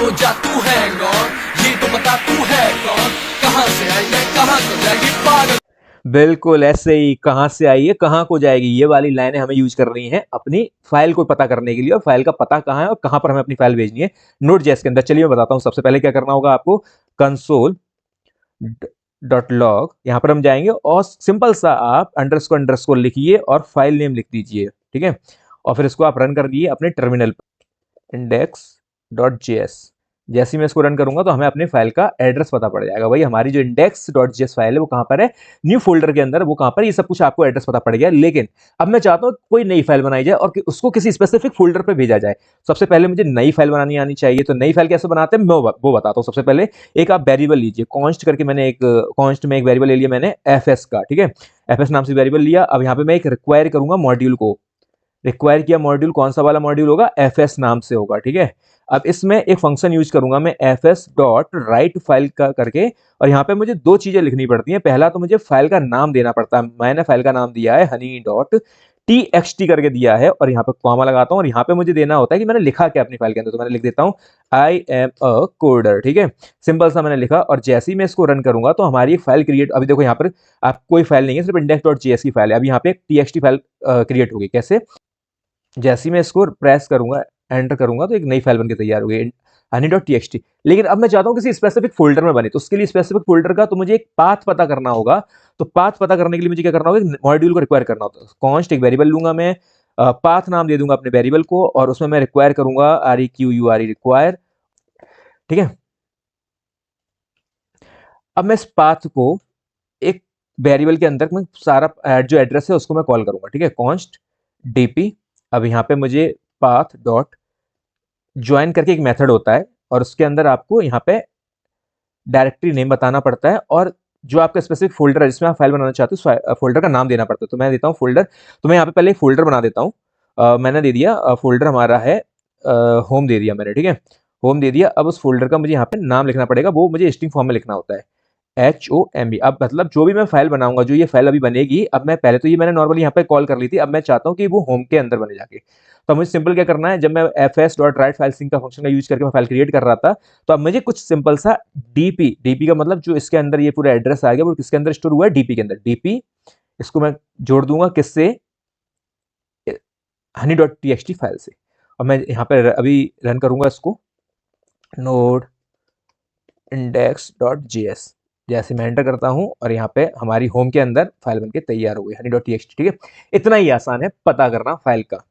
हो जा तू है कौन, ये तो बता तू है कौन, कहाँ से आई है कहाँ को जाएगी पागल। बिल्कुल ऐसे ही, कहाँ से आई है कहाँ को जाएगी, ये वाली लाइनें हमें यूज करनी है अपनी फाइल को पता करने के लिए, और फाइल का पता कहाँ है और कहाँ पर हमें अपनी फाइल भेजनी है नोट जेएस के अंदर। चलिए मैं बताता हूँ। सबसे पहले क्या करना होगा आपको, कंसोल डॉट लॉग, यहाँ पर हम जाएंगे और सिंपल सा आप अंडरस्कोर अंडरस्कोर लिखिए और फाइल नेम लिख दीजिए, ठीक है। और फिर इसको आप रन कर दिए अपने टर्मिनल पर, index.js। जैसे ही मैं इसको रन करूंगा तो हमें अपने फाइल का एड्रेस पता पड़ जाएगा। भाई हमारी जो index.js फाइल है वो कहाँ पर है, न्यू फोल्डर के अंदर, वो कहाँ पर, ये सब कुछ आपको एड्रेस पता पड़ गया। लेकिन अब मैं चाहता हूँ कोई नई फाइल बनाई जाए और उसको किसी स्पेसिफिक फोल्डर पर भेजा जाए। सबसे पहले मुझे नई फाइल बनानी आनी चाहिए। तो नई फाइल कैसे बनाते हैं मैं वो बताता हूँ। सबसे पहले एक आप वेरिएबल लीजिए, कॉन्स्ट करके, मैंने एक कॉन्स्ट में एक वेरिएबल ले लिया मैंने एफएस का, ठीक है। एफएस नाम से वेरिएबल लिया। अब यहाँ पे मैं एक रिक्वायर करूंगा मॉड्यूल को, रिक्वायर किया मॉड्यूल, कौन सा वाला मॉड्यूल होगा, एफएस नाम से होगा, ठीक है। अब इसमें एक फंक्शन यूज करूंगा मैं एफएस डॉट राइट फाइल का करके, और यहाँ पे मुझे दो चीजें लिखनी पड़ती हैं। पहला तो मुझे फाइल का नाम देना पड़ता है, मैंने फाइल का नाम दिया है हनी डॉट टीएक्सटी करके दिया है, और यहाँ पे कॉमा लगाता हूँ, और यहाँ पे मुझे देना होता है कि मैंने लिखा क्या अपनी फाइल के अंदर। तो मैंने लिख देता हूँ आई एम अ कोडर, ठीक है। सिंपल सा मैंने लिखा, और जैसे ही मैं इसको रन करूंगा तो हमारी एक फाइल क्रिएट, अभी देखो यहाँ पर आप कोई फाइल नहीं है, सिर्फ index.js की फाइल है। अब यहाँ पे एक टीएक्सटी फाइल क्रिएट होगी। कैसे, जैसे ही मैं इसको प्रेस करूंगा, एंटर करूंगा, तो एक नई फाइल बनके तैयार हो गई, honey.txt। लेकिन अब मैं चाहता हूं किसी स्पेसिफिक फोल्डर में बने, तो उसके लिए स्पेसिफिक फोल्डर का तो मुझे एक पाथ पता करना होगा। तो पाथ पता करने के लिए मुझे क्या करना होगा, मॉड्यूल को रिक्वायर करना होता है। कॉन्स्ट एक वेरिएबल लूंगा मैं, पाथ नाम दे दूंगा अपने वेरिएबल को, और उसमें मैं रिक्वायर करूंगा REQURE रिक्वायर, ठीक है। अब मैं इस पाथ को एक वेरिएबल के अंदर मैं सारा जो एड्रेस है उसको मैं कॉल करूंगा, ठीक है। कॉन्स्ट डीपी, अब यहाँ पे मुझे पाथ डॉट ज्वाइन करके एक मेथड होता है, और उसके अंदर आपको यहाँ पे डायरेक्टरी नेम बताना पड़ता है, और जो आपका स्पेसिफिक फोल्डर है जिसमें आप फाइल बनाना चाहते हो फोल्डर का नाम देना पड़ता है। तो मैं देता हूँ फोल्डर, तो मैं यहाँ पे पहले एक फोल्डर बना देता हूँ। मैंने दे दिया फोल्डर हमारा है होम दे दिया मैंने, ठीक है। होम दे दिया। अब उस फोल्डर का मुझे यहाँ पे नाम लिखना पड़ेगा, वो मुझे स्ट्रिंग फॉर्म में लिखना होता है, HOMB। अब मतलब जो भी मैं फाइल बनाऊंगा, जो ये फाइल अभी बनेगी, अब मैं पहले तो ये मैंने नॉर्मली यहाँ पे कॉल कर ली थी, अब मैं चाहता हूँ कि वो होम के अंदर बने जाके। तो मुझे सिंपल क्या करना है, जब मैं fs dot write file sync का फंक्शन का यूज करके मैं फाइल क्रिएट कर रहा था, तो अब मुझे कुछ सिंपल सा डीपी का मतलब जो इसके अंदर ये पूरा एड्रेस आ गया, वो किसके अंदर स्टोर हुआ है, डीपी के अंदर। डीपी इसको मैं जोड़ दूंगा किससे, honey.txt फाइल से। और मैं यहाँ पे अभी रन करूंगा इसको, नोड index.js। जैसे मैं एंटर करता हूं और यहाँ पे हमारी होम के अंदर फाइल बनके तैयार हो गई honey.txt, ठीक है। इतना ही आसान है पता करना फाइल का।